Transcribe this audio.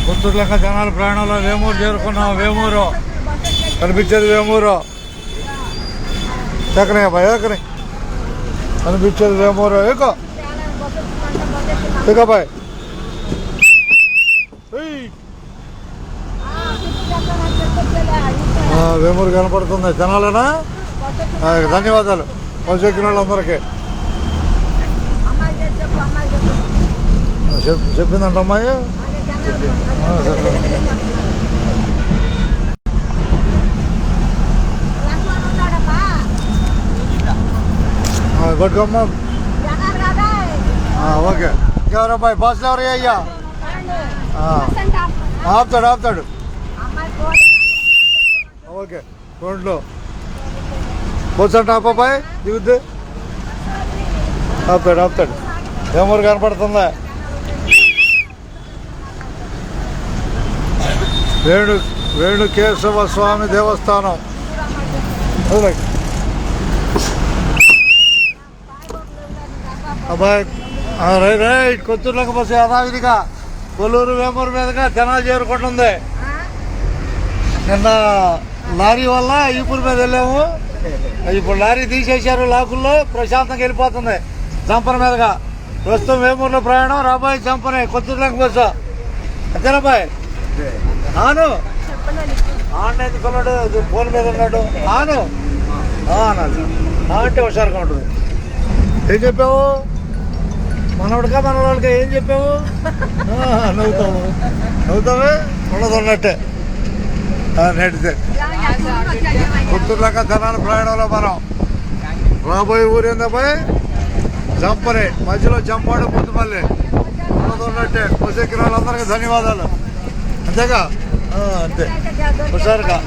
పుత్తూరు లెక్క జనాల ప్రయాణంలో వేమూరు చేరుకున్నాం. వేమూరు కనిపించేది వేమూరు. ఎక్కనే అబ్బాయి ఎక్కనే కనిపించేది వేమూరు. ఎక్కువ బాయ్ వేమూరు కనపడుతుంది. జనాలేనా? ధన్యవాదాలు ఎక్కిన వాళ్ళందరికీ. చెప్పిందంట అమ్మాయి. కొట్టుకోమ్మా. ఓకే. ఇంకెవరబ్బాయి బాసులు ఎవరు అయ్యా? ఆపుతాడు. ఓకే. రోడ్లో బస్సు ఆపాబాయ్ దిగుద్ది. ఆపుతాడు. వేమూరు కనపడుతుందా? వేణుకేశవ స్వామి దేవస్థానం. అబ్బాయి రైట్ కొత్తూరులోకి బస్సు యథావిధిగా కొల్లూరు వేమూరు మీదుగా తెనాలి చేరుకుంటుంది. నిన్న లారీ వల్ల ఈపూరు మీద వెళ్ళాము. ఇప్పుడు లారీ తీసేశారు లాకుల్లో. ప్రశాంతంగా వెళ్ళిపోతుంది జంపన మీదుగా. ప్రస్తుతం వేమూరులో ప్రయాణం. రాబోయే జంపనే కొత్తూరులోకి బస్సు. అంతేనాబాయ్? ఆను ఆన్లైన్ కొన్నాడు. ఫోన్ మీద ఉన్నాడు. ఆను అనాలి. అంటే హుషారుగా ఉంటుంది. ఏం చెప్పావు? మనవాడికా మనవాళ్ళకి ఏం చెప్పావు? నవ్వుతావే ఉన్నదన్నట్టే నెడితే. పుత్తూరు లెక్క జనాల ప్రయాణంలో మనం రాబోయే ఊరు ఏందబ్బాయి? జంపనే. మధ్యలో జంపాడు పుట్టుమల్లి. ఉన్నదన్నట్టే. బస్సు ఎక్కిన వాళ్ళందరికీ ధన్యవాదాలు. అంతేగా? అంతే. హుషారుగా.